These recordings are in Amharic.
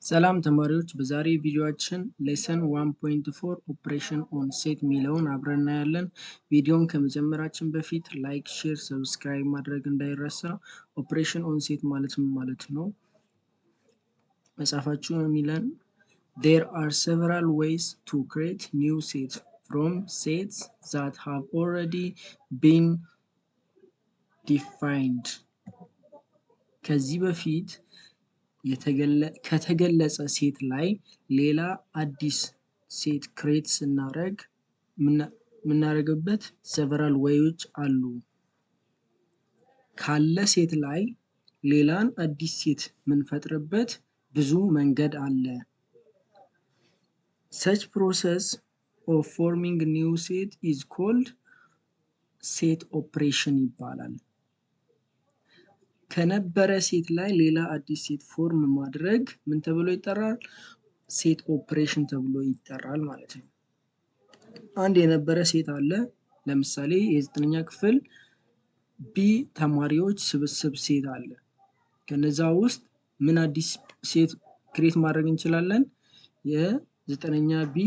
ሰላም ተማሪዎች በዛሬ ቪዲዮአችን ሌሰን 1.4 ኦፕሬሽን ኦን ሴት ሚለውን አብረን እናያለን። ቪዲዮን ከመጀመራችን በፊት ላይክ፣ ሼር፣ ሰብስክራይብ ማድረግ እንዳይረሳ። ኦፕሬሽን ኦን ሴት ማለት ምን ማለት ነው? መጽሐፋችሁ የሚለን there are several ways to create new sets from sets that have already been defined ከዚህ በፊት ከተገለጸ ሴት ላይ ሌላ አዲስ ሴት ክሬት ስናደርግ የምናደርግበት several ways አሉ። ካለ ሴት ላይ ሌላን አዲስ ሴት የምንፈጥርበት ብዙ መንገድ አለ። such process of forming new set is called set operation ይባላል። ከነበረ ሴት ላይ ሌላ አዲስ ሴት ፎርም ማድረግ ምን ተብሎ ይጠራል? ሴት ኦፕሬሽን ተብሎ ይጠራል ማለት ነው። አንድ የነበረ ሴት አለ። ለምሳሌ የ9ኛ ክፍል ቢ ተማሪዎች ስብስብ ሴት አለ። ከነዛ ውስጥ ምን አዲስ ሴት ክሬት ማድረግ እንችላለን? የ9ኛ ቢ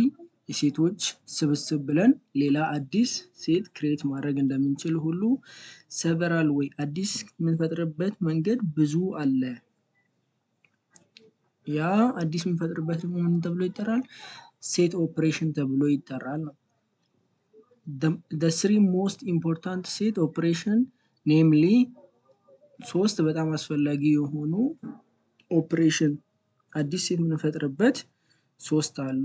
የሴቶች ስብስብ ብለን ሌላ አዲስ ሴት ክሬት ማድረግ እንደምንችል ሁሉ several way አዲስ የምንፈጥርበት መንገድ ብዙ አለ። ያ አዲስ የምንፈጥርበት ደግሞ ምን ተብሎ ይጠራል? ሴት ኦፕሬሽን ተብሎ ይጠራል ነው። the three most important set operation namely ሶስት በጣም አስፈላጊ የሆኑ ኦፕሬሽን አዲስ ሴት የምንፈጥርበት ሶስት አሉ።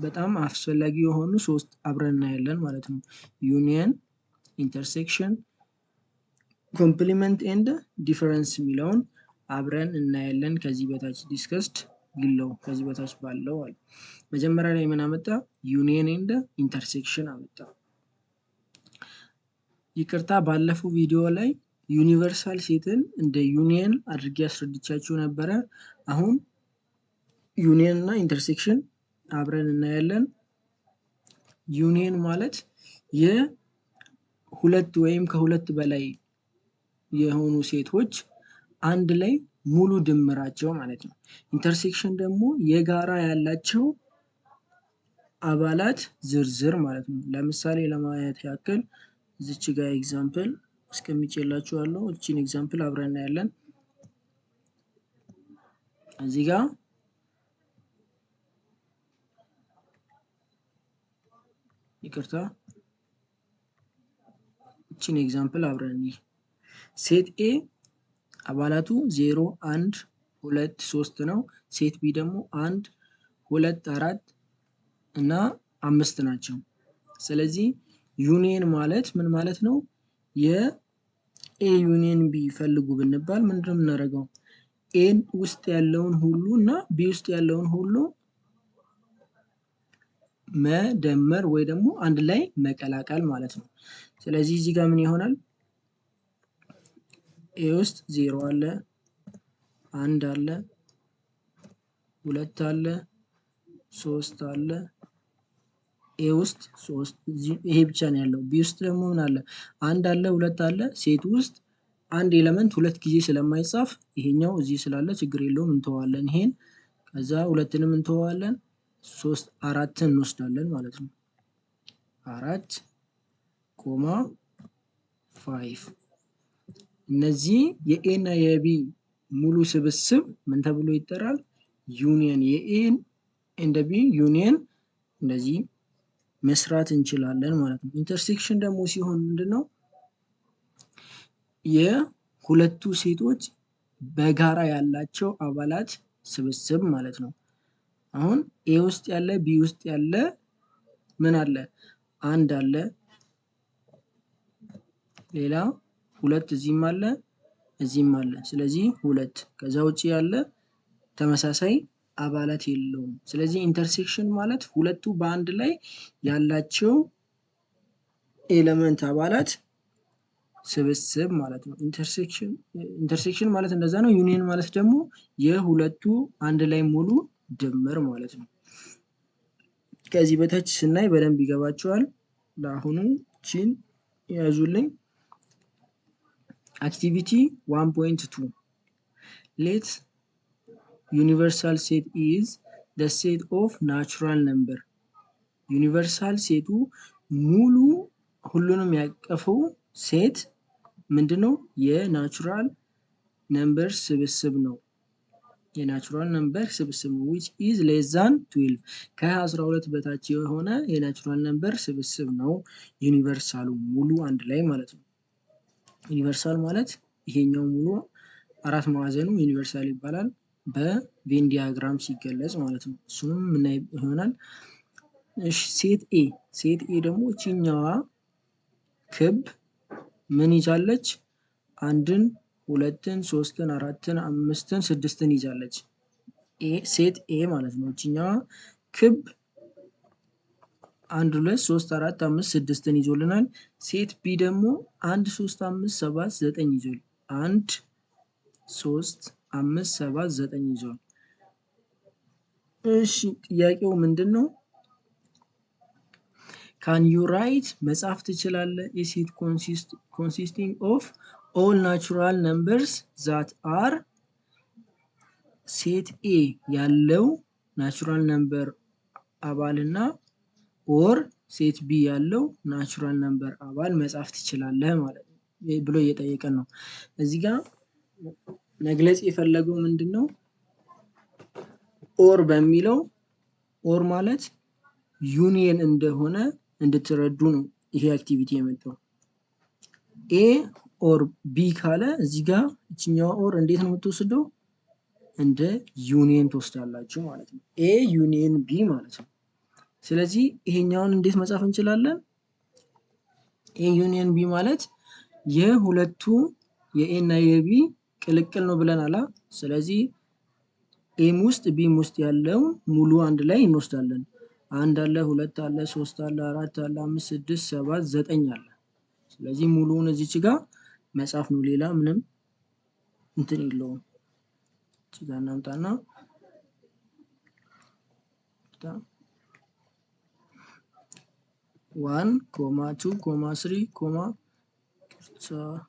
በጣም አስፈላጊ የሆኑ ሶስት አብረን እናያለን ማለት ነው። ዩኒየን፣ ኢንተርሴክሽን፣ ኮምፕሊመንት ኤንድ ዲፈረንስ የሚለውን አብረን እናያለን። ከዚህ በታች ዲስከስድ ይለው ከዚህ በታች ባለው አለ። መጀመሪያ ላይ ምን አመጣ? ዩኒየን ኤንድ ኢንተርሴክሽን አመጣ። ይቅርታ ባለፈው ቪዲዮ ላይ ዩኒቨርሳል ሴትን እንደ ዩኒየን አድርጌ አስረድቻችሁ ነበረ። አሁን ዩኒየን እና ኢንተርሴክሽን አብረን እናያለን። ዩኒየን ማለት የሁለት ወይም ከሁለት በላይ የሆኑ ሴቶች አንድ ላይ ሙሉ ድምራቸው ማለት ነው። ኢንተርሴክሽን ደግሞ የጋራ ያላቸው አባላት ዝርዝር ማለት ነው። ለምሳሌ ለማየት ያክል እዚች ጋር ኤግዛምፕል አስቀምጬላችኋለሁ። እቺን ኤግዛምፕል አብረን እናያለን። እዚህ ጋር ይቅርታ እቺን ኤግዛምፕል አብረን እንይ። ሴት ኤ አባላቱ 0 1 2 3 ነው። ሴት ቢ ደግሞ 1 2 4 እና 5 ናቸው። ስለዚህ ዩኒየን ማለት ምን ማለት ነው? የኤ ዩኒየን ቢ ፈልጉ ብንባል ምንድነው የምናደርገው? ኤ ውስጥ ያለውን ሁሉ እና ቢ ውስጥ ያለውን ሁሉ መደመር ወይ ደግሞ አንድ ላይ መቀላቀል ማለት ነው። ስለዚህ እዚህ ጋር ምን ይሆናል? ኤ ውስጥ 0 አለ፣ 1 አለ፣ 2 አለ፣ 3 አለ። ኤ ውስጥ 3 ይሄ ብቻ ነው ያለው። ቢ ውስጥ ደግሞ ምን አለ? 1 አለ፣ 2 አለ። ሴት ውስጥ አንድ ኤሌመንት ሁለት ጊዜ ስለማይጻፍ ይሄኛው እዚህ ስላለ ችግር የለውም እንተዋለን ይሄን። ከዛ ሁለትንም እንተዋለን፣ 3 4ን እንወስዳለን ማለት ነው። 4 ኮማ 5 እነዚህ የኤ እና የቢ ሙሉ ስብስብ ምን ተብሎ ይጠራል? ዩኒየን። የኤ እና ቢ ዩኒየን እንደዚህ መስራት እንችላለን ማለት ነው። ኢንተርሴክሽን ደግሞ ሲሆን ምንድነው? የሁለቱ ሴቶች በጋራ ያላቸው አባላት ስብስብ ማለት ነው። አሁን ኤ ውስጥ ያለ ቢ ውስጥ ያለ ምን አለ? 1 አለ፣ ሌላ 2 እዚህም አለ እዚህም አለ። ስለዚህ 2 ከዛ ውጪ ያለ ተመሳሳይ አባላት የለውም። ስለዚህ ኢንተርሴክሽን ማለት ሁለቱ በአንድ ላይ ያላቸው ኤሌመንት አባላት ስብስብ ማለት ነው። ኢንተርሴክሽን ማለት እንደዛ ነው። ዩኒየን ማለት ደግሞ የሁለቱ አንድ ላይ ሙሉ ድምር ማለት ነው። ከዚህ በታች ስናይ በደንብ ይገባቸዋል። ለአሁኑ ቺን ያዙልኝ። Activity 1.2 Let ዩኒቨርሳል ሴት ኢዝ the set of natural number ዩኒቨርሳል ሴቱ ሙሉ ሁሉንም ያቀፈው ሴት ምንድነው? የናቹራል ነምበር ስብስብ ነው። የናቹራል ነምበር ስብስብ ነው which is less than 12 ከ12 በታች የሆነ የናቹራል ነምበር ስብስብ ነው ዩኒቨርሳሉ ሙሉ አንድ ላይ ማለት ነው። ዩኒቨርሳል ማለት ይሄኛው ሙሉ አራት ማዕዘኑ ዩኒቨርሳል ይባላል በቬን ዲያግራም ሲገለጽ ማለት ነው። እሱንም ምናይ ይሆናል። እሺ ሴት ኤ ደግሞ እቺኛዋ ክብ ምን ይዛለች? አንድን ሁለትን ሶስትን አራትን አምስትን ስድስትን ይዛለች። ሴት ኤ ማለት ነው። እቺኛዋ ክብ 1 2 3 4 5 6ን ይዞልናል። ሴት ቢ ደግሞ 1 3 5 7 9 ይዟል። 1 3 5 7 9 ይዟል። እሺ ጥያቄው ምንድነው? Can you write መጻፍ ትችላለህ? A set consisting of all natural numbers that are ሴት ኤ ያለው ናቹራል ነምበር አባልና ኦር ሴት ቢ ያለው ናቹራል ነምበር አባል መጻፍ ትችላለህ ማለት ነው ብሎ እየጠየቀን ነው። እዚህ ጋር መግለጽ የፈለገው ምንድነው? ኦር በሚለው ኦር ማለት ዩኒየን እንደሆነ እንድትረዱ ነው ይሄ አክቲቪቲ የመጣው። ኤ ኦር ቢ ካለ እዚህ ጋር እቺኛዋ ኦር እንዴት ነው የምትወስደው? እንደ ዩኒየን ትወስዳላችሁ ማለት ነው። ኤ ዩኒየን ቢ ማለት ነው። ስለዚህ ይሄኛውን እንዴት መጻፍ እንችላለን? ኤ ዩኒየን ቢ ማለት የሁለቱ የኤ እና የቢ ቅልቅል ነው ብለናል። ስለዚህ ኤም ውስጥ ቢም ውስጥ ያለው ሙሉ አንድ ላይ እንወስዳለን። 1 አለ 2 አለ 3 አለ 4 አለ 5 6 7 9 አለ። ስለዚህ ሙሉውን እዚች ጋር መጻፍ ነው። ሌላ ምንም እንትን የለውም። እዚህ ጋር እናምጣና 1 2 3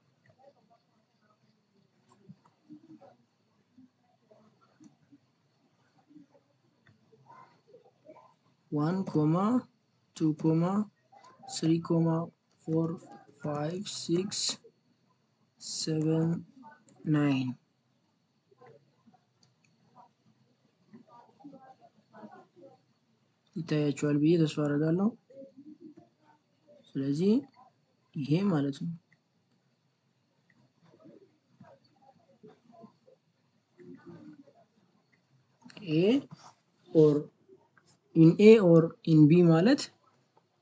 1 2 3 4 5 6 7 9 ይታያችኋል ብዬ ተስፋ አደርጋለሁ። ስለዚህ ይሄ ማለት ነው ኤ ኦር ኢን ኤ ኦር ኢን ቢ ማለት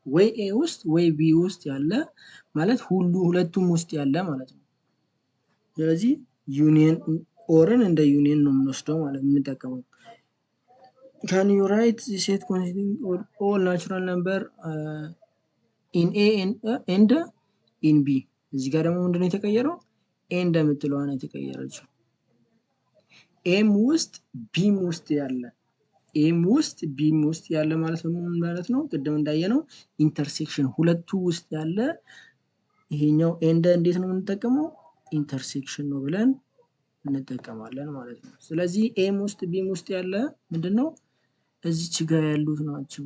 ወይ ኤ ውስጥ ወይ ቢ ውስጥ ያለ ማለት ሁለቱም ውስጥ ያለ ማለት ነው። ስለዚህ ዩኒየን ኦርን እንደ ዩኒየን ነው የምንወስደው ማለት የምንጠቀመው። Can you write the set consisting of all natural number in A and in B? እዚህ ጋር ደግሞ ምንድነው የተቀየረው? ኤ እንደምትለዋ ነው የተቀየረችው። ኤም ውስጥ ቢም ውስጥ ያለ ኤም ውስጥ ቢም ውስጥ ያለ ማለት ነው ማለት ነው። ቅድም እንዳየነው ኢንተርሴክሽን ሁለቱ ውስጥ ያለ ይሄኛው ኤንድ እንዴት ነው የምንጠቀመው? ኢንተርሴክሽን ነው ብለን እንጠቀማለን ማለት ነው። ስለዚህ ኤም ውስጥ ቢም ውስጥ ያለ ምንድነው? እዚች ጋር ያሉት ናቸው።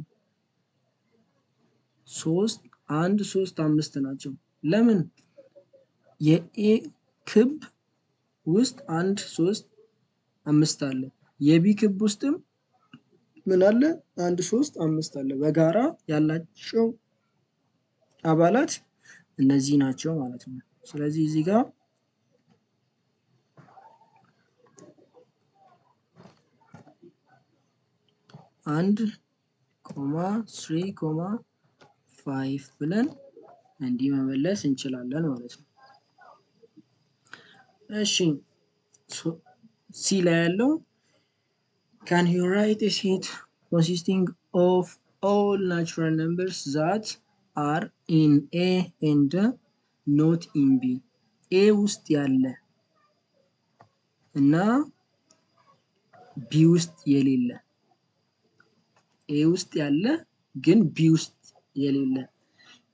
3 1 3 5 ናቸው። ለምን? የኤ ክብ ውስጥ 1 3 5 አለ። የቢ ክብ ውስጥም ምን አለ? 1 3 5 አለ። በጋራ ያላቸው አባላት እነዚህ ናቸው ማለት ነው። ስለዚህ እዚህ ጋር አንድ ኮማ 3 ኮማ 5 ብለን እንዲህ መመለስ እንችላለን ማለት ነው። እሺ ሲ ላይ ያለው Can you write a set consisting of all natural numbers that are in A and not in B? A ውስጥ ያለ እና ቢ ውስጥ የሌለ ኤ ውስጥ ያለ ግን ቢ ውስጥ የሌለ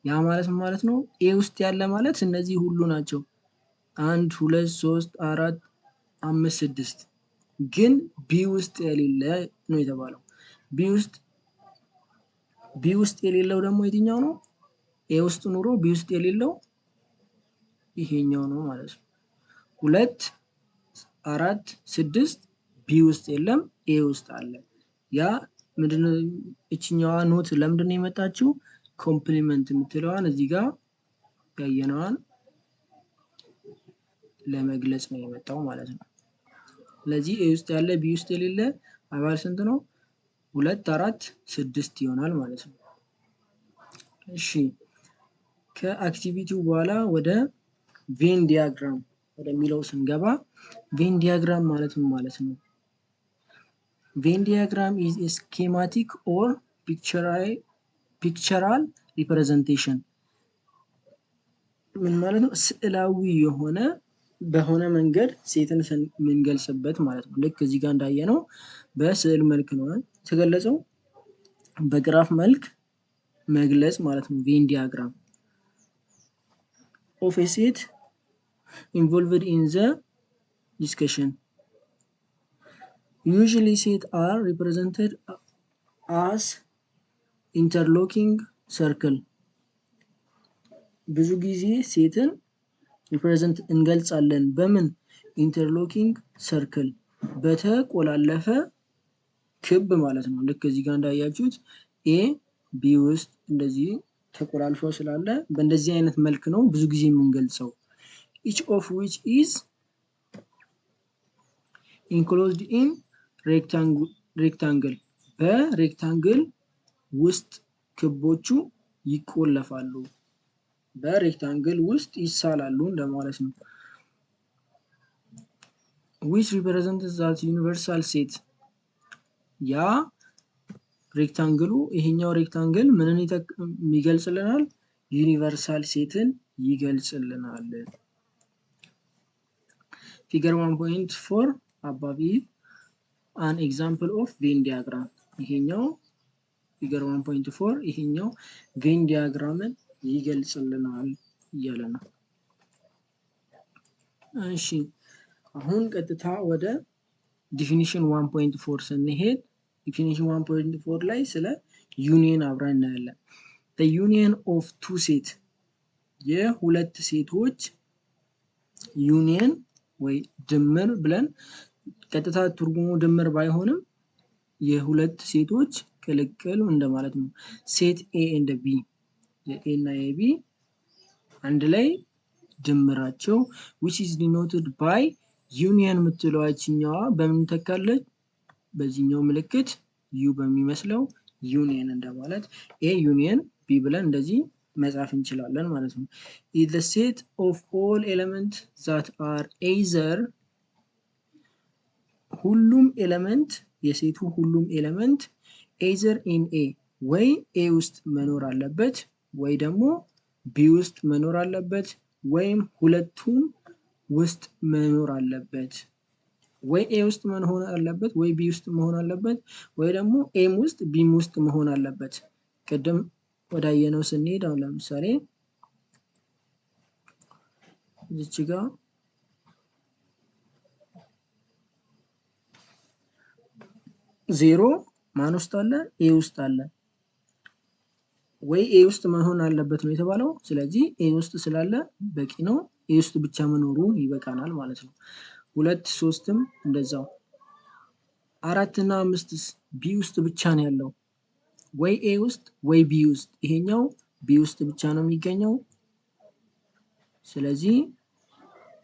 ያ ማለት ነው። ኤ ውስጥ ያለ ማለት እነዚህ ሁሉ ናቸው። 1 2 3 4 5 6 ግን ቢ ውስጥ የሌለ ነው የተባለው። ቢ ውስጥ የሌለው ደግሞ የትኛው ነው? ኤ ውስጥ ኑሮ ቢ ውስጥ የሌለው ይሄኛው ነው ማለት ነው። 2 4 6 ቢ ውስጥ የለም ኤ ውስጥ አለ። ያ ምንድነው? እቺኛዋ ኖት ለምንድነው የመጣችው? ኮምፕሊመንት የምትለዋን እዚህ ጋር ያየነዋን ለመግለጽ ነው የመጣው ማለት ነው። ስለዚህ ኤ ውስጥ ያለ ቢ ውስጥ የሌለ አባል ስንት ነው? 2 4 6 ይሆናል ማለት ነው። እሺ ከአክቲቪቲው በኋላ ወደ ቬን ዲያግራም ወደሚለው ስንገባ ቬን ዲያግራም ማለት ምን ማለት ነው? ቬን ዲያግራም is a schematic or pictorial representation ምን ማለት ነው? ስዕላዊ የሆነ በሆነ መንገድ ሴትን የምንገልጽበት ማለት ነው። ልክ እዚህ ጋር እንዳየነው በስዕል መልክ ነው የተገለጸው፣ በግራፍ መልክ መግለጽ ማለት ነው። ቬን ዲያግራም of a set involved in the discussion. Usually sets are represented as interlocking circle. ብዙ ጊዜ ሴትን ሪፕሬዘንት እንገልጻለን በምን? ኢንተርሎኪንግ ሰርክል በተቆላለፈ ክብ ማለት ነው። ልክ እዚህ ጋር እንዳያችሁት ኤ ቢ ውስጥ እንደዚህ ተቆላልፎ ስላለ በእንደዚህ አይነት መልክ ነው ብዙ ጊዜ የምንገልጸው። each of which is enclosed in rectangle በሬክታንግል ውስጥ ክቦቹ ይቆለፋሉ፣ በሬክታንግል ውስጥ ይሳላሉ እንደማለት ነው። which represents that universal set ያ ሬክታንግሉ ይሄኛው ሬክታንግል ምንን ይገልጽልናል? ዩኒቨርሳል ሴትን ይገልጽልናል። ፊገር 1.4 above is an example of Venn diagram። ይሄኛው ፊገር 1.4 ይሄኛው ቬን ዲያግራምን ይገልጽልናል እያለ ነው። እሺ አሁን ቀጥታ ወደ ዲፊኒሽን 1.4 ስንሄድ ዲፊኒሽን 1.4 ላይ ስለ ዩኒየን አብረን እናያለን። the union of two set የሁለት ሴቶች ዩኒየን ወይ ድምር ብለን ቀጥታ ትርጉሙ ድምር ባይሆንም የሁለት ሴቶች ቅልቅል እንደማለት ነው። ሴት ኤ ኤንድ ቢ የኤ እና የቢ አንድ ላይ ድምራቸው which is denoted by ዩኒየን የምትለዋ እቺኛዋ በምን ተካለች? በዚህኛው ምልክት ዩ በሚመስለው ዩኒየን እንደማለት ኤ ዩኒየን ቢ ብለን እንደዚህ መጻፍ እንችላለን ማለት ነው። is the set of all elements that are either ሁሉም ኤሌመንት የሴቱ ሁሉም ኤሌመንት either in A ወይ ኤ ውስጥ መኖር አለበት ወይ ደግሞ ቢ ውስጥ መኖር አለበት ወይም ሁለቱም ውስጥ መኖር አለበት። ወይ ኤ ውስጥ መሆን አለበት ወይ ቢ ውስጥ መሆን አለበት ወይ ደግሞ ኤም ውስጥ ቢም ውስጥ መሆን አለበት። ቅድም ወዳየነው ስንሄድ አሁን ለምሳሌ እዚች ጋር ዜሮ ማን ውስጥ አለ? ኤ ውስጥ አለ። ወይ ኤ ውስጥ መሆን አለበት ነው የተባለው። ስለዚህ ኤ ውስጥ ስላለ በቂ ነው። ኤ ውስጥ ብቻ መኖሩ ይበቃናል ማለት ነው። 2 3ም እንደዛው 4 እና 5ስ ቢ ውስጥ ብቻ ነው ያለው። ወይ ኤ ውስጥ ወይ ቢ ውስጥ፣ ይሄኛው ቢ ውስጥ ብቻ ነው የሚገኘው። ስለዚህ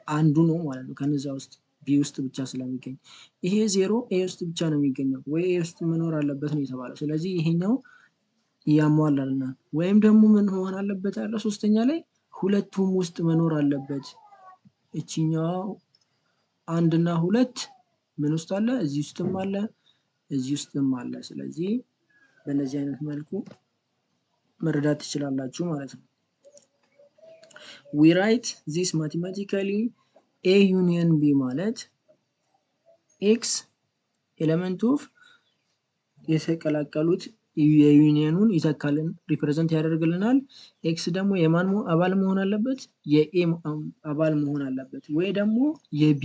አንዱ ነው ማለት ነው ከነዛ ውስጥ ቢ ውስጥ ብቻ ስለሚገኝ። ይሄ 0 ኤ ውስጥ ብቻ ነው የሚገኘው። ወይ ኤ ውስጥ መኖር አለበት ነው የተባለው። ስለዚህ ይሄኛው ያሟላልናል። ወይም ደግሞ ምን መሆን አለበት አለ ሶስተኛ ላይ ሁለቱም ውስጥ መኖር አለበት። እቺኛው 1 እና 2 ምን ውስጥ አለ? እዚህ ውስጥም አለ እዚህ ውስጥም አለ። ስለዚህ በእነዚህ አይነት መልኩ መረዳት ትችላላችሁ ማለት ነው። we write this mathematically A union B ማለት x ኤሌመንት ኦፍ የተቀላቀሉት የዩኒየኑን ይተካልን ሪፕሬዘንት ያደርግልናል። ኤክስ ደግሞ የማን አባል መሆን አለበት? የኤ አባል መሆን አለበት፣ ወይ ደግሞ የቢ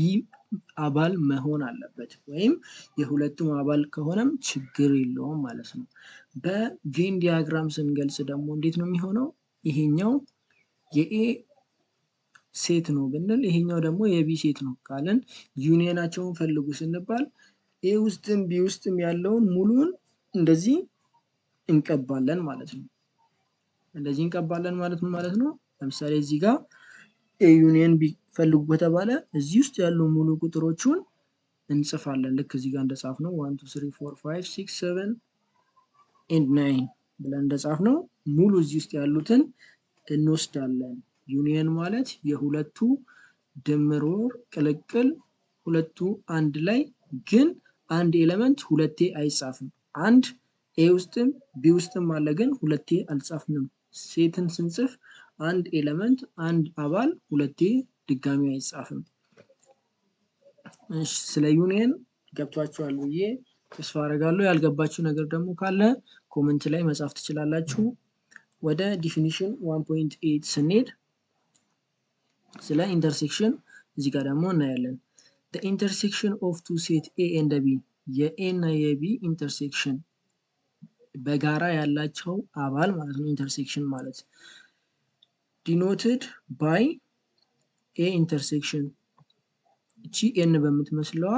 አባል መሆን አለበት፣ ወይም የሁለቱም አባል ከሆነም ችግር የለውም ማለት ነው። በቬን ዲያግራም ስንገልጽ ደግሞ እንዴት ነው የሚሆነው? ይሄኛው የኤ ሴት ነው ብንል ይሄኛው ደግሞ የቢ ሴት ነው ካለን ዩኒየናቸውን ፈልጉ ስንባል ኤ ውስጥም ቢ ውስጥም ያለውን ሙሉን እንደዚህ እንቀባለን ማለት ነው። እንደዚህ እንቀባለን ማለት ነው። ለምሳሌ እዚህ ጋር ኤ ዩኒየን ቢ ፈልጉ ከተባለ እዚህ ውስጥ ያሉ ሙሉ ቁጥሮቹን እንጽፋለን። ልክ እዚህ ጋር እንደጻፍነው 1 2 3 4 5 6 7 and 9 ብለን እንደጻፍነው ሙሉ እዚህ ውስጥ ያሉትን እንወስዳለን። ዩኒየን ማለት የሁለቱ ድምር ቅልቅል፣ ሁለቱ አንድ ላይ ግን አንድ ኤሌመንት ሁለቴ አይጻፍም። አንድ ኤ ውስጥም ቢ ውስጥም አለ ግን ሁለቴ አልጻፍንም። ሴትን ስንጽፍ አንድ ኤሌመንት አንድ አባል ሁለቴ ድጋሚ አይጻፍም። እሺ ስለ ዩኒየን ገብቷችኋል ብዬ ተስፋ አደርጋለሁ። ያልገባችሁ ነገር ደግሞ ካለ ኮሜንት ላይ መጻፍ ትችላላችሁ። ወደ ዲፊኒሽን 1.8 ስንሄድ ስለ ኢንተርሴክሽን እዚህ ጋር ደግሞ እናያለን። the intersection of two set A and B የኤ እና የቢ ኢንተርሴክሽን በጋራ ያላቸው አባል ማለት ነው። ኢንተርሴክሽን ማለት denoted by A intersection እቺ ኤን በምትመስለዋ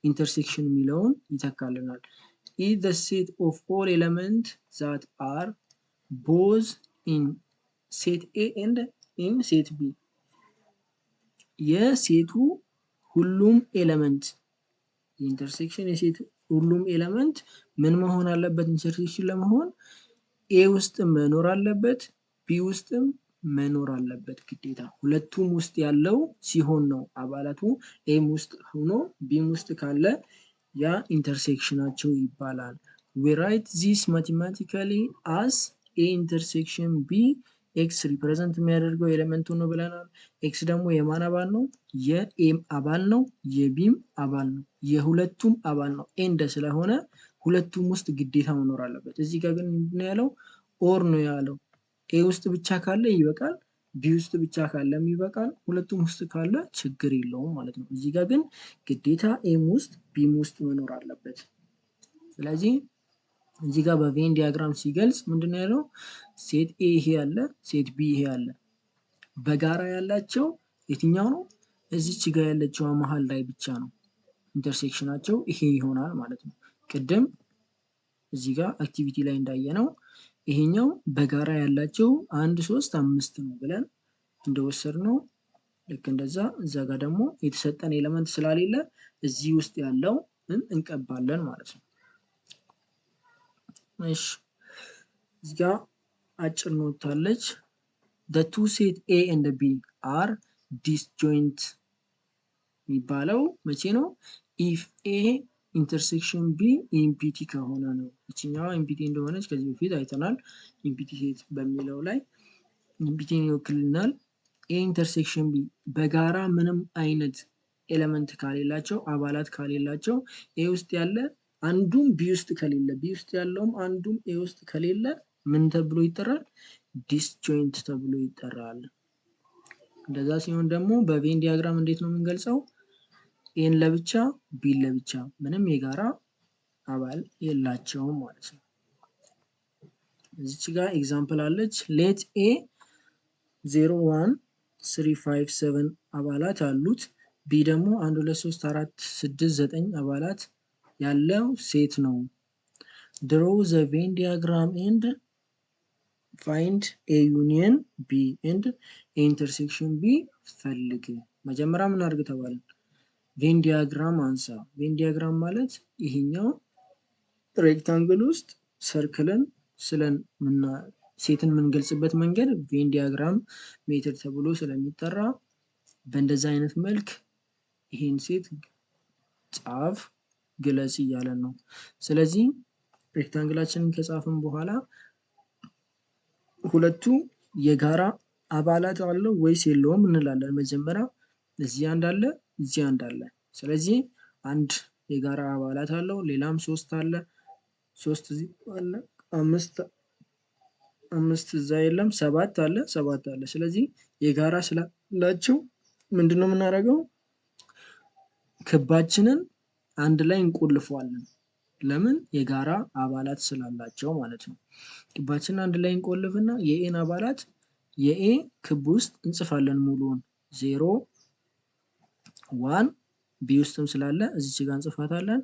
ኢንተርሴክሽን የሚለውን ይተካልናል። is the set of all elements that are both in set A and in set B የሴቱ ሁሉም ኤሌመንት ኢንተርሴክሽን የሴቱ ሁሉም ኤሌመንት ምን መሆን አለበት? ኢንተርሴክሽን ለመሆን ኤ ውስጥ መኖር አለበት፣ ቢ ውስጥም መኖር አለበት ግዴታ። ሁለቱም ውስጥ ያለው ሲሆን ነው አባላቱ። ኤም ውስጥ ሆኖ ቢም ውስጥ ካለ ያ ኢንተርሴክሽናቸው ይባላል። we write this mathematically as A intersection B ኤክስ ሪፕሬዘንት የሚያደርገው ኤሌመንቱ ነው ብለናል። ኤክስ ደግሞ የማን አባል ነው? የኤም አባል ነው፣ የቢም አባል ነው፣ የሁለቱም አባል ነው። ኤንድ ስለሆነ ሁለቱም ውስጥ ግዴታ መኖር አለበት። እዚህ ጋር ግን ምንድነው ያለው? ኦር ነው ያለው። ኤ ውስጥ ብቻ ካለ ይበቃል፣ ቢ ውስጥ ብቻ ካለም ይበቃል፣ ሁለቱም ውስጥ ካለ ችግር የለውም ማለት ነው። እዚህ ጋር ግን ግዴታ ኤም ውስጥ ቢም ውስጥ መኖር አለበት። ስለዚህ እዚህ ጋር በቬን ዲያግራም ሲገልጽ ምንድነው ያለው? ሴት ኤ ይሄ ያለ፣ ሴት ቢ ይሄ ያለ፣ በጋራ ያላቸው የትኛው ነው? እዚች ጋር ያለችው መሀል ላይ ብቻ ነው። ኢንተርሴክሽናቸው ይሄ ይሆናል ማለት ነው። ቅድም እዚህ ጋር አክቲቪቲ ላይ እንዳየነው ይሄኛው በጋራ ያላቸው 1 3 5 ነው ብለን እንደወሰድነው ልክ እንደዛ እዛ ጋር ደግሞ የተሰጠን ኤሌመንት ስላሌለ እዚህ ውስጥ ያለው እንቀባለን ማለት ነው። እሺ እዚህ ጋር አጭር ኖት አለች። the two set A and B are disjoint የሚባለው መቼ ነው? if A intersection B ኢምፒቲ ከሆነ ነው። እቺኛዋ ኢምፒቲ እንደሆነች ከዚህ በፊት አይተናል። ኢምፒቲ ሴት በሚለው ላይ ኢምፒቲን ይወክልናል። A intersection B በጋራ ምንም አይነት ኤሌመንት ካሌላቸው፣ አባላት ካሌላቸው፣ ኤ ውስጥ ያለ አንዱም ቢ ውስጥ ከሌለ፣ ቢ ውስጥ ያለውም አንዱም ኤ ውስጥ ከሌለ ምን ተብሎ ይጠራል? ዲስጆይንት ተብሎ ይጠራል። እንደዛ ሲሆን ደግሞ በቬን ዲያግራም እንዴት ነው የምንገልጸው? ኤን ለብቻ ቢን ለብቻ ምንም የጋራ አባል የላቸውም ማለት ነው። እዚች ጋር ኤግዛምፕል አለች። ሌት ኤ 0 1 3 5 7 አባላት አሉት። ቢ ደግሞ 1 2 3 4 6 9 አባላት ያለው ሴት ነው። draw the Venn diagram and find a union B and a intersection B ፈልግ። መጀመሪያ ምን አድርግ ተባለ? ቬን ዲያግራም አንሳ። ቬን ዲያግራም ማለት ይሄኛው ሬክታንግል ውስጥ ሰርክልን ሴትን የምንገልጽበት መንገድ ቬን ዲያግራም ሜተድ ተብሎ ስለሚጠራ በእንደዛ አይነት መልክ ይሄን ሴት ጻፍ ግለጽ እያለን ነው። ስለዚህ ሬክታንግላችንን ከጻፍን በኋላ ሁለቱ የጋራ አባላት አለው ወይስ የለውም እንላለን። መጀመሪያ እዚህ አንድ አለ፣ እዚህ አንድ አለ። ስለዚህ አንድ የጋራ አባላት አለው፣ ሌላም 3 አለ፣ 3 እዚህ አለ፣ አምስት እዛ የለም፣ 7 አለ 7 አለ። ስለዚህ የጋራ ስላላቸው ምንድነው የምናደርገው? ክባችንን አንድ ላይ እንቆልፈዋለን። ለምን? የጋራ አባላት ስላላቸው ማለት ነው። ክባችንን አንድ ላይ እንቆልፍና የኤን አባላት የኤ ክብ ውስጥ እንጽፋለን ሙሉውን 0 1 ቢ ውስጥም ስላለ እዚች ጋር እንጽፋታለን።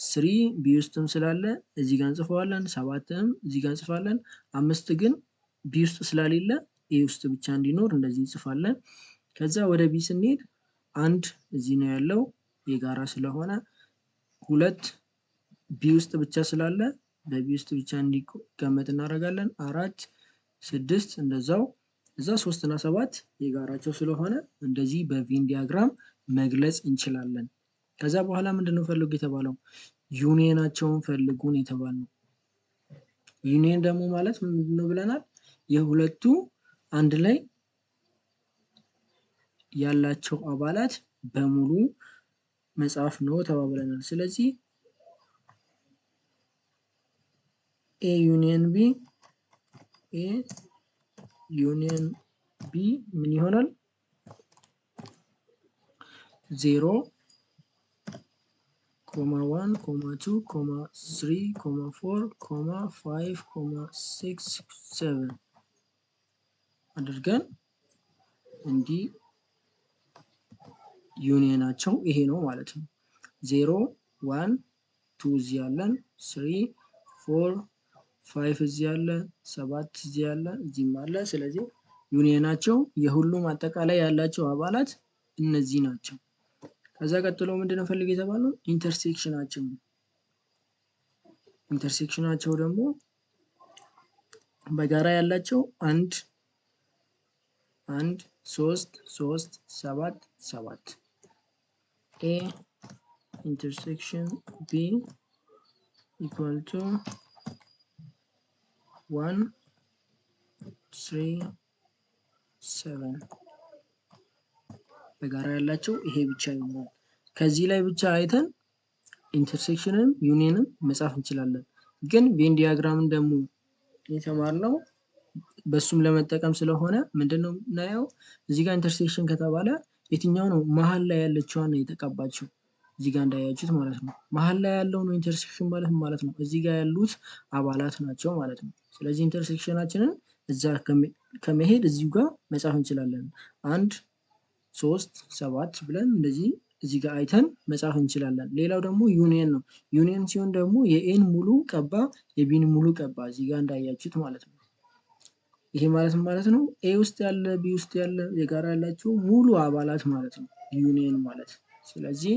3 ቢ ውስጥም ስላለ እዚህ ጋር እንጽፈዋለን። 7ም እዚህ ጋር እንጽፋለን። 5 ግን ቢ ውስጥ ስላሌለ ኤ ውስጥ ብቻ እንዲኖር እንደዚህ እንጽፋለን። ከዛ ወደ ቢ ስንሄድ 1 እዚህ ነው ያለው የጋራ ስለሆነ፣ 2 ቢ ውስጥ ብቻ ስላለ በቢ ውስጥ ብቻ እንዲቀመጥ እናደርጋለን። 4 6 እንደዛው፣ እዛ 3 እና 7 የጋራቸው ስለሆነ እንደዚህ በቬን ዲያግራም መግለጽ እንችላለን። ከዛ በኋላ ምንድነው ፈልጉ የተባለው? ዩኒየናቸውን ፈልጉን የተባለው። ዩኒየን ደግሞ ማለት ምንድነው ብለናል? የሁለቱ አንድ ላይ ያላቸው አባላት በሙሉ መጽሐፍ ነው ተባብለናል። ስለዚህ ኤ ዩኒየን ቢ ምን ይሆናል? 0 1 2 3 4 5 6 7 አድርገን እንዲህ ዩኒየናቸው ይሄ ነው ማለት ነው። 0 1 2 እዚህ ያለን፣ 3 4 5 እዚህ ያለ፣ 7 እዚህ ያለ፣ እዚህም አለ። ስለዚህ ዩኒየናቸው የሁሉም አጠቃላይ ያላቸው አባላት እነዚህ ናቸው። ከዛ ቀጥሎ ምንድነው ፈልግ የተባለው? ኢንተርሴክሽናቸው። ኢንተርሴክሽናቸው ደግሞ በጋራ ያላቸው 1 3 3 7 7 ኤ ኢንተርሴክሽን ቢ ኢኳል ቱ 1 3 7 በጋራ ያላቸው ይሄ ብቻ ይሆናል። ከዚህ ላይ ብቻ አይተን ኢንተርሴክሽንን ዩኒየንን መጻፍ እንችላለን። ግን ቬን ዲያግራምን ደግሞ የተማርነው በሱም ለመጠቀም ስለሆነ ምንድነው እናየው? እዚህ ጋር ኢንተርሴክሽን ከተባለ የትኛው ነው መሃል ላይ ያለችዋን ነው የተቀባችው። እዚህ ጋር እንዳያችሁት ማለት ነው። መሃል ላይ ያለው ነው ኢንተርሴክሽን ማለት ነው። እዚህ ጋር ያሉት አባላት ናቸው ማለት ነው። ስለዚህ ኢንተርሴክሽናችንን እዛ ከመሄድ እዚሁ ጋር መጻፍ እንችላለን። 1 3 7 ብለን እንደዚህ እዚህ ጋር አይተን መጻፍ እንችላለን። ሌላው ደግሞ ዩኒየን ነው። ዩኒየን ሲሆን ደግሞ የኤን ሙሉ ቀባ የቢን ሙሉ ቀባ እዚህ ጋር እንዳያችሁት ማለት ነው። ይሄ ማለት ነው ኤ ውስጥ ያለ ቢ ውስጥ ያለ የጋራ ያላቸው ሙሉ አባላት ማለት ነው ዩኒየን ማለት። ስለዚህ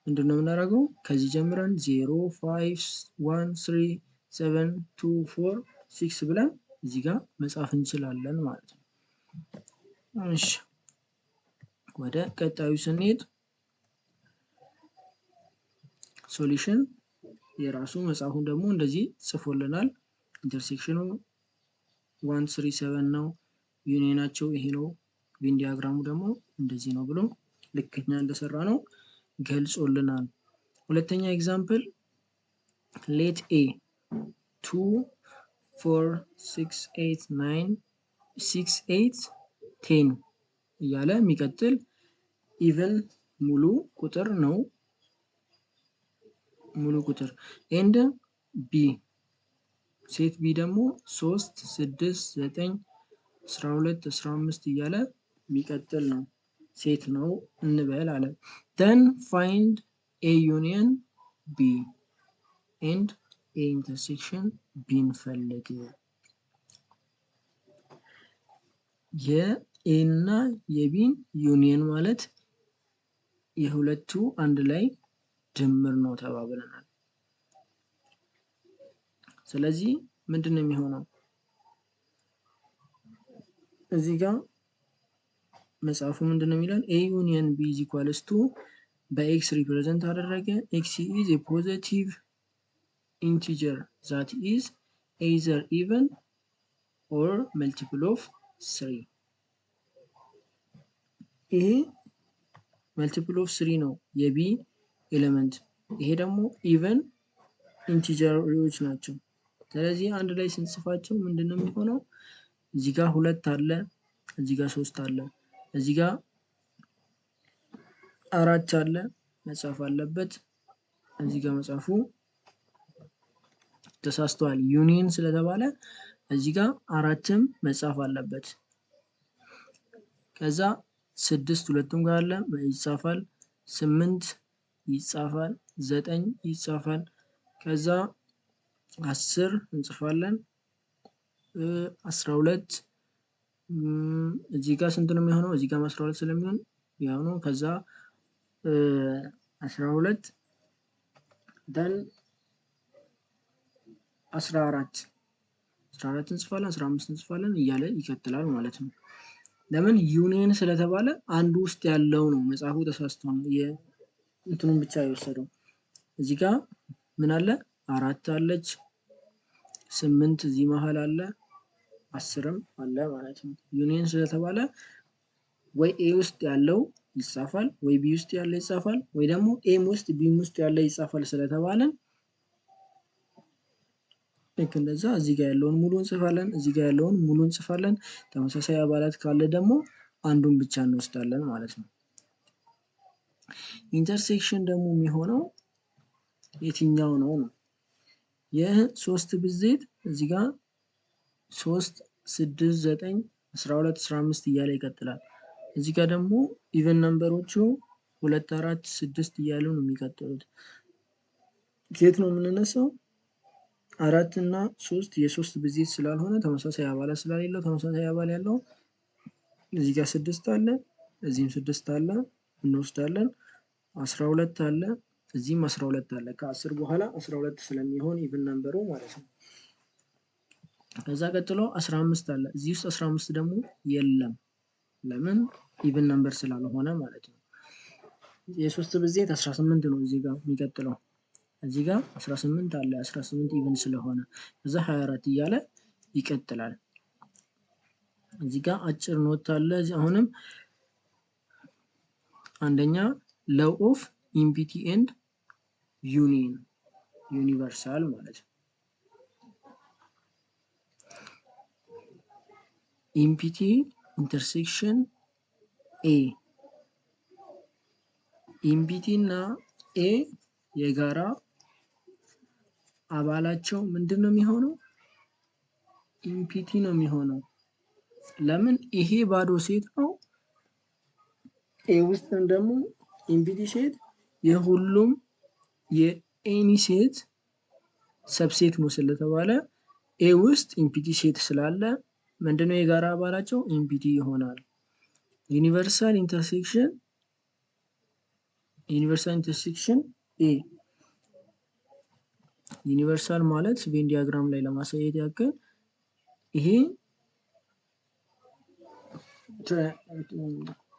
ምንድነው የምናደርገው? ከዚህ ጀምረን 0 5 1 3 7 2 4 6 ብለን እዚህ ጋር መጻፍ እንችላለን ማለት ነው። እሺ ወደ ቀጣዩ ስንሄድ ሶሉሽን የራሱ መጽሐፉን ደግሞ እንደዚህ ጽፎልናል። ኢንተርሴክሽኑ 137 ነው። ዩኒየናቸው ይሄ ነው። ቬን ዲያግራሙ ደግሞ እንደዚህ ነው ብሎ ልክኛ እንደሰራ ነው ገልጾልናል። ሁለተኛ ኤግዛምፕል ሌት ኤ 2 4 6 8 9 6 8 10 እያለ የሚቀጥል ኢቨን ሙሉ ቁጥር ነው። ሙሉ ቁጥር ኤንድ ቢ ሴት ቢ ደግሞ 3 6 9 12 15 እያለ የሚቀጥል ነው። ሴት ነው እንበል አለ። then find a union b and a intersection b እንፈልግ። የኤ እና የቢን ዩኒየን ማለት የሁለቱ አንድ ላይ ድምር ነው ተባብለናል። ስለዚህ ምንድነው የሚሆነው? እዚህ ጋር መጽሐፉ ምንድነው የሚለን? ኤ ዩኒየን ቢ is equals to በኤክስ ሪፕሬዘንት አደረገ። ኤክስ is a positive integer that is either even or multiple of 3 ይሄ መልቲፕል ኦፍ 3 ነው የቢ ኤሌመንት። ይሄ ደግሞ ኢቨን ኢንቲጀሮች ናቸው። ስለዚህ አንድ ላይ ስንጽፋቸው ምንድነው የሚሆነው? እዚህ ጋር 2 አለ፣ እዚህ ጋር 3 አለ፣ እዚህ ጋር 4 አለ መጻፍ አለበት። እዚህ ጋር መጻፉ ተሳስተዋል። ዩኒየን ስለተባለ እዚህ ጋር 4ም መጻፍ አለበት። ከዛ 6 ሁለቱም ጋር አለ ይጻፋል። 8 ይጻፋል። 9 ይጻፋል። ከዛ 10 እንጽፋለን። 12 እዚህ ጋር ስንት ነው የሚሆነው? እዚህ ጋር 12 ስለሚሆን ያው ነው። ከዛ 12 ደን 14 እንጽፋለን። 15 እንጽፋለን እያለ ይቀጥላል ማለት ነው። ለምን ዩኒየን ስለተባለ አንዱ ውስጥ ያለው ነው መጽሐፉ ተሳስቶ ነው እንትኑን ብቻ የወሰደው። እዚህ ጋር ምን አለ? 4 አለች፣ 8 እዚህ መሃል አለ፣ 10ም አለ ማለት ነው። ዩኒየን ስለተባለ ወይ ኤ ውስጥ ያለው ይጻፋል፣ ወይ ቢ ውስጥ ያለው ይጻፋል፣ ወይ ደግሞ ኤም ውስጥ ቢም ውስጥ ያለው ይጻፋል ስለተባለ ልክ እንደዛ እዚህ ጋር ያለውን ሙሉ እንጽፋለን፣ እዚህ ጋር ያለውን ሙሉ እንጽፋለን። ተመሳሳይ አባላት ካለ ደግሞ አንዱን ብቻ እንወስዳለን ማለት ነው። ኢንተርሴክሽን ደግሞ የሚሆነው የትኛው ነው? የሶስት ብዜት እዚህ ጋር 3 6 9 12 15 እያለ ይቀጥላል። እዚህ ጋር ደግሞ ኢቨን ነምበሮቹ 2 4 6 እያሉ ነው የሚቀጥሉት። ከየት ነው የምንነሳው? 4 እና 3 የሶስት ብዜት ስላልሆነ ተመሳሳይ አባላት ስለሌለው ተመሳሳይ አባል ያለው እዚህ ጋር 6 አለ፣ እዚህም 6 አለ እንወስዳለን። 12 አለ፣ እዚህም 12 አለ። ከ10 በኋላ 12 ስለሚሆን ኢቭን ነምበሩ ማለት ነው። ከዛ ቀጥሎ 15 አለ። እዚህ ውስጥ 15 ደግሞ የለም። ለምን? ኢቭን ነምበር ስላልሆነ ማለት ነው። የሶስት ብዜት 18 ነው እዚህ ጋር የሚቀጥለው። እዚህ ጋር 18 አለ፣ 18 ኢቭን ስለሆነ ከዛ 24 እያለ ይቀጥላል። እዚህ ጋር አጭር ኖት አለ። አሁንም አንደኛ ሎው ኦፍ ኢምፒቲ ኤንድ ዩኒየን ዩኒቨርሳል ማለት ነው። ኢምፒቲ ኢንተርሴክሽን ኤ ኢምፒቲ እና ኤ የጋራ አባላቸው ምንድን ነው የሚሆነው? ኢምፒቲ ነው የሚሆነው። ለምን? ይሄ ባዶ ሴት ነው። ኤ ውስጥ ደግሞ ኢምፒቲ ሴት የሁሉም የኤኒ ሴት ሰብሴት ነው ስለተባለ ኤ ውስጥ ኢምፒቲ ሴት ስላለ ምንድነው የጋራ አባላቸው? ኢምፒቲ ይሆናል። ዩኒቨርሳል ኢንተርሴክሽን ኤ ዩኒቨርሳል ማለት ቬን ዲያግራም ላይ ለማሳየት ያክል ይሄ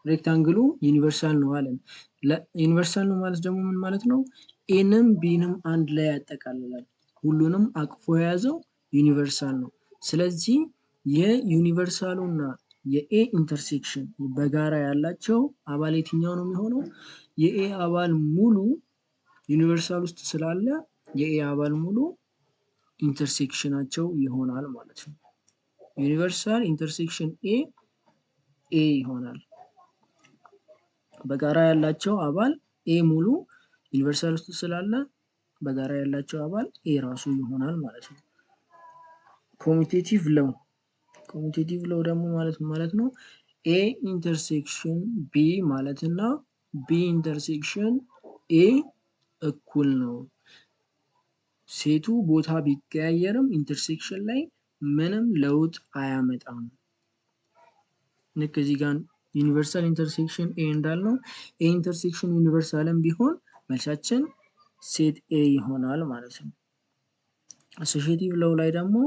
ሬክታንግሉ ዩኒቨርሳል ነው አለን። ዩኒቨርሳል ነው ማለት ደግሞ ምን ማለት ነው? ኤንም ቢንም አንድ ላይ ያጠቃልላል። ሁሉንም አቅፎ የያዘው ዩኒቨርሳል ነው። ስለዚህ የዩኒቨርሳሉ እና የኤ ኢንተርሴክሽን በጋራ ያላቸው አባል የትኛው ነው የሚሆነው? የኤ አባል ሙሉ ዩኒቨርሳል ውስጥ ስላለ የኤ አባል ሙሉ ኢንተርሴክሽናቸው ይሆናል ማለት ነው። ዩኒቨርሳል ኢንተርሴክሽን ኤ ይሆናል። በጋራ ያላቸው አባል ኤ ሙሉ ዩኒቨርሳል ውስጥ ስላለ በጋራ ያላቸው አባል ኤ ራሱ ይሆናል ማለት ነው። ኮሚቴቲቭ ሎው ደግሞ ማለት ነው ኤ ኢንተርሴክሽን ቢ ማለት እና ቢ ኢንተርሴክሽን ኤ እኩል ነው። ሴቱ ቦታ ቢቀያየርም ኢንተርሴክሽን ላይ ምንም ለውጥ አያመጣም። ልክ እዚህ ጋር ዩኒቨርሳል ኢንተርሴክሽን ኤ እንዳልነው ኤ ኢንተርሴክሽን ዩኒቨርሳልም ቢሆን መልሳችን ሴት ኤ ይሆናል ማለት ነው። አሶሺዬቲቭ ሎው ላይ ደግሞ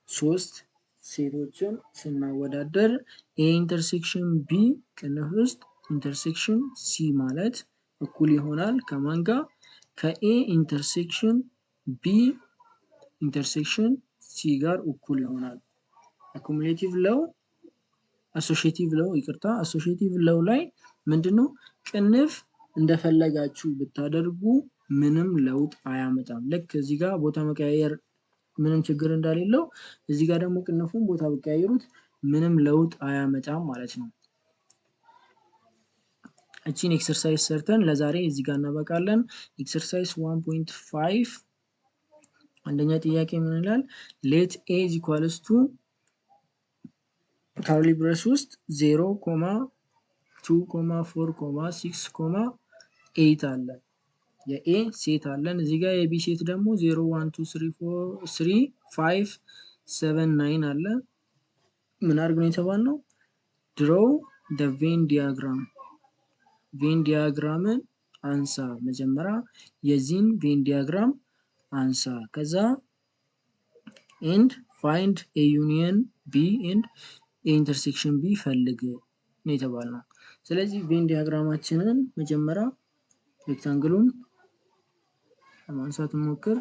3 ሴቶችን ስናወዳደር ኤ ኢንተርሴክሽን ቢ ቅንፍ ውስጥ ኢንተርሴክሽን ሲ ማለት እኩል ይሆናል ከማን ጋር? ከኤ ኢንተርሴክሽን ቢ ኢንተርሴክሽን ሲ ጋር እኩል ይሆናል። አኩሙሌቲቭ ሎው አሶሺዬቲቭ ሎው ላይ ምንድነው? ቅንፍ እንደፈለጋችሁ ብታደርጉ ምንም ለውጥ አያመጣም። ልክ እዚህ ጋር ቦታ መቀያየር ምንም ችግር እንደሌለው እዚህ ጋር ደግሞ ቅንፉን ቦታ ብቀያይሩት ምንም ለውጥ አያመጣም ማለት ነው። እቺን ኤክሰርሳይዝ ሰርተን ለዛሬ እዚህ ጋር እናበቃለን። ኤክሰርሳይዝ 1.5 አንደኛ ጥያቄ ምን ይላል? ሌት ኤ ኢዝ ኢኳልስ ቱ ካርሊ ብሬስ ውስጥ 0,2,4,6,8 አለ። የኤ ሴት አለን። እዚህ ጋር የቢ ሴት ደግሞ 0 1 2 3 4 3 5 7 9 አለ። ምን አድርግ ነው የተባልነው? ድሮው ደ ቬን ዲያግራም ቬን ዲያግራምን አንሳ። መጀመሪያ የዚህን ቬን ዲያግራም አንሳ። ከዛ ኤንድ ፋይንድ ኤ ዩኒየን ቢ ኤንድ ኤ ኢንተርሴክሽን ቢ ፈልግ ነው የተባልነው። ስለዚህ ቬን ዲያግራማችንን መጀመሪያ ሬክታንግሉን ለማንሳት እንሞክር።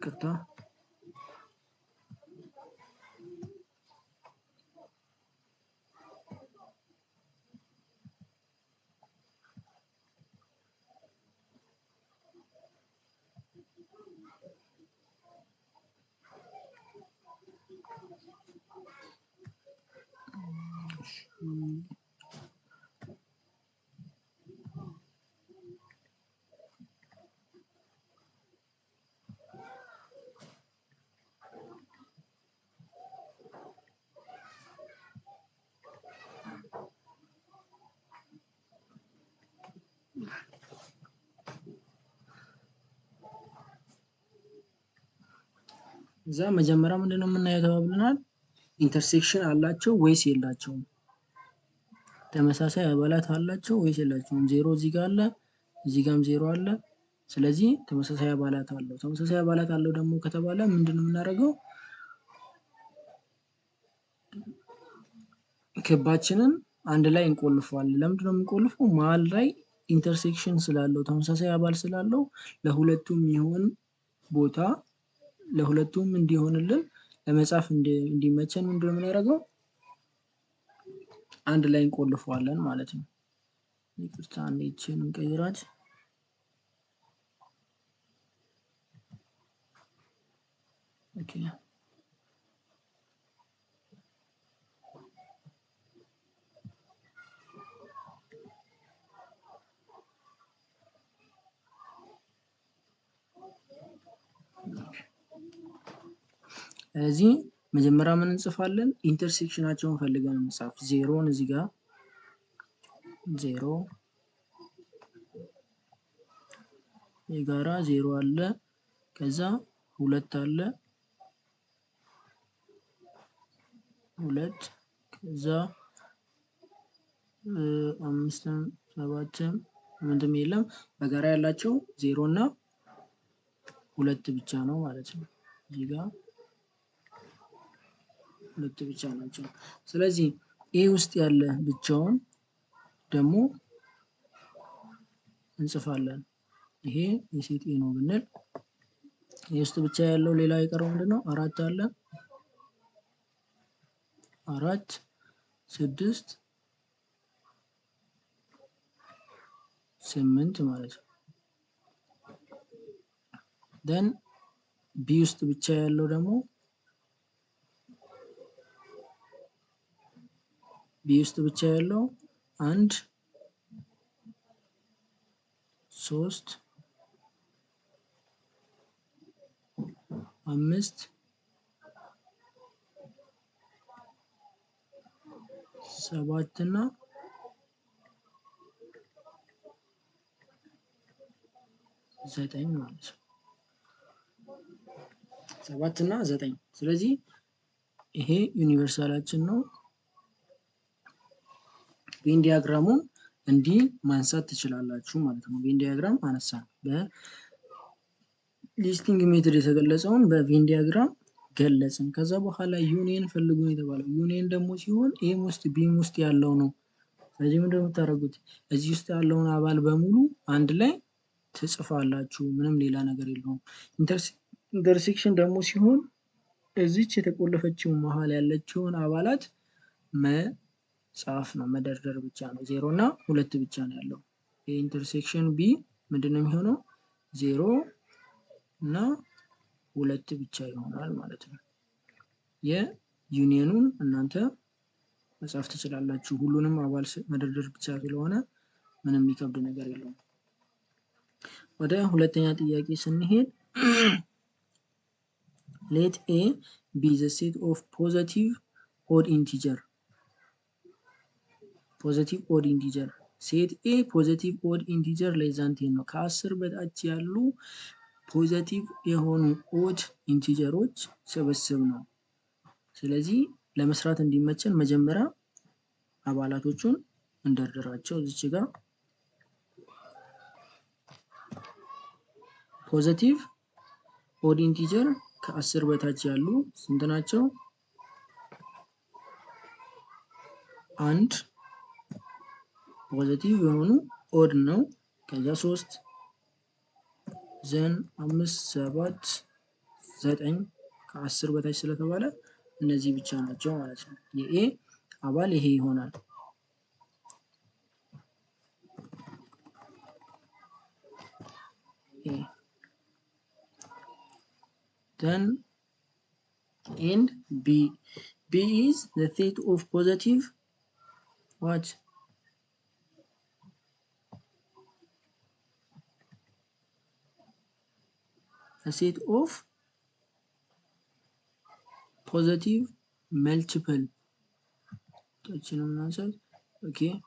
ቅርታ እዛ መጀመሪያ ምንድነው የምናየው ተባብለናል? ኢንተርሴክሽን አላቸው ወይስ የላቸውም? ተመሳሳይ አባላት አላቸው ወይስ የላቸውም? ዜሮ እዚህ ጋር አለ፣ እዚህ ጋርም ዜሮ አለ። ስለዚህ ተመሳሳይ አባላት አለው። ተመሳሳይ አባላት አለው ደግሞ ከተባለ ምንድነው የምናደርገው? ክባችንን አንድ ላይ እንቆልፈዋለን። ለምንድነው የምንቆልፈው? መሀል ላይ ኢንተርሴክሽን ስላለው ተመሳሳይ አባል ስላለው ለሁለቱም ይሁን ቦታ ለሁለቱም እንዲሆንልን ለመጻፍ እንዲመቸን ምንድነው የምናደርገው? አንድ ላይ እንቆልፈዋለን ማለት ነው። ይቅርታ አንዴችን እንቀይራት። ኦኬ እዚህ መጀመሪያ ምን እንጽፋለን? ኢንተርሴክሽናቸውን ፈልገን እንጻፍ። ዜሮን እዚህ ጋር ዜሮ የጋራ ዜሮ አለ። ከዛ ሁለት አለ ሁለት ከዛ 5 7 ምንም የለም። በጋራ ያላቸው 0 እና 2 ብቻ ነው ማለት ነው። እዚህ ጋር 2 ብቻ ናቸው። ስለዚህ ኤ ውስጥ ያለ ብቻውን ደግሞ እንጽፋለን። ይሄ የሴት ኤ ነው ብንል ኤ ውስጥ ብቻ ያለው ሌላ የቀረው ምንድነው? 4 አለ 4 6 8 ማለት ነው። ደን ቢ ውስጥ ብቻ ያለው ደግሞ ቢ ውስጥ ብቻ ያለው 1 3 5 7 እና 9 ማለት ነው። 7 እና 9 ስለዚህ ይሄ ዩኒቨርሳላችን ነው። ቬን ዲያግራሙን እንዲህ ማንሳት ትችላላችሁ ማለት ነው። ቬን ዲያግራም አነሳን። በሊስቲንግ ሜትድ የተገለጸውን በቬን ዲያግራም ገለጽን። ከዛ በኋላ ዩኒየን ፈልጉ ነው የተባለው። ዩኒየን ደግሞ ሲሆን ኤም ውስጥ ቢም ውስጥ ያለው ነው። ስለዚህ ምንድን ነው የምታደርጉት? እዚህ ውስጥ ያለውን አባል በሙሉ አንድ ላይ ትጽፋላችሁ። ምንም ሌላ ነገር የለውም። ኢንተርሴክሽን ደግሞ ሲሆን እዚች የተቆለፈችው መሀል ያለችውን አባላት መጻፍ ነው፣ መደርደር ብቻ ነው። 0 እና 2 ብቻ ነው ያለው። የኢንተርሴክሽን ቢ ምንድነው የሚሆነው? 0 እና 2 ብቻ ይሆናል ማለት ነው። የዩኒየኑን እናንተ መጻፍ ትችላላችሁ። ሁሉንም አባል መደርደር ብቻ ስለሆነ ምንም የሚከብድ ነገር የለውም። ወደ ሁለተኛ ጥያቄ ስንሄድ let A be the set of positive odd integer. ፖዚቲቭ ኦድ ኢንቲጀር ሴት ኤ ፖዚቲቭ ኦድ ኢንቲጀር less than 10 ነው። ከ10 በታች ያሉ ፖዚቲቭ የሆኑ ኦድ ኢንቲጀሮች ስብስብ ነው። ስለዚህ ለመስራት እንዲመቸን መጀመሪያ አባላቶቹን እንደርድራቸው። እዚች ጋር ፖዚቲቭ ኦድ ኢንቲጀር ከ10 በታች ያሉ ስንት ናቸው? 1 ፖዚቲቭ የሆኑ ኦድ ነው። ከዛ 3 ዘን 5 7 9 ከ10 በታች ስለተባለ እነዚህ ብቻ ናቸው ማለት ነው። የኤ አባል ይሄ ይሆናል። then and b is the set of positive what? A set of positive multiple. Okay,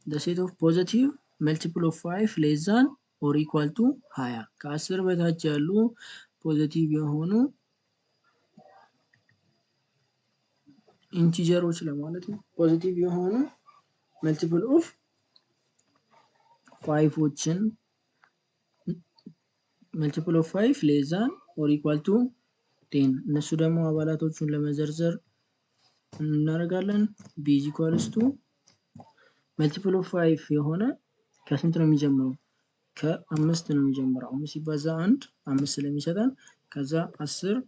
the set of positive multiple of 5 less than or equal to 20 ከ10 በታች ያሉ ፖዚቲቭ የሆኑ ኢንቲጀሮች ለማለት ነው። ፖዚቲቭ የሆኑ መልቲፕል ኦፍ 5ዎችን መልቲፕል ኦፍ 5 less than or equal to 10 እነሱ ደግሞ አባላቶቹን ለመዘርዘር እናደርጋለን። b is equals to መልቲፕል ኦፍ 5 የሆነ ከስንት ነው የሚጀምረው? ከ5 ነው የሚጀምረው። 5 ሲባዛ 1 5 ስለሚሰጠን ከዛ 10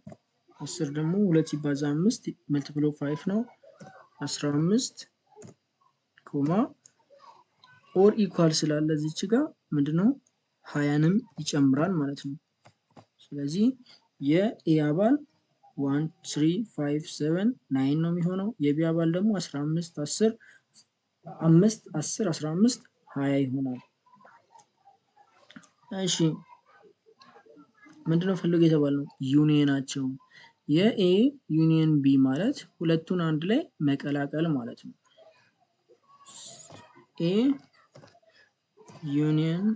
ደግሞ 2 ሲባዛ 5 መልቲፕል ኦፍ 5 ነው 15 ኮማ ኦር ኢኳል ስላለ እዚች ጋር ምንድነው 20ንም ይጨምራል ማለት ነው። ስለዚህ የኤ አባል 1 3 5 7 9 ነው የሚሆነው። የቢ አባል ደግሞ 15 10 5 10 15 20 ይሆናል። እሺ ምንድነው ፈልገ የተባለው? ዩኒየናቸው። የኤ ዩኒየን ቢ ማለት ሁለቱን አንድ ላይ መቀላቀል ማለት ነው። ኤ ዩኒየን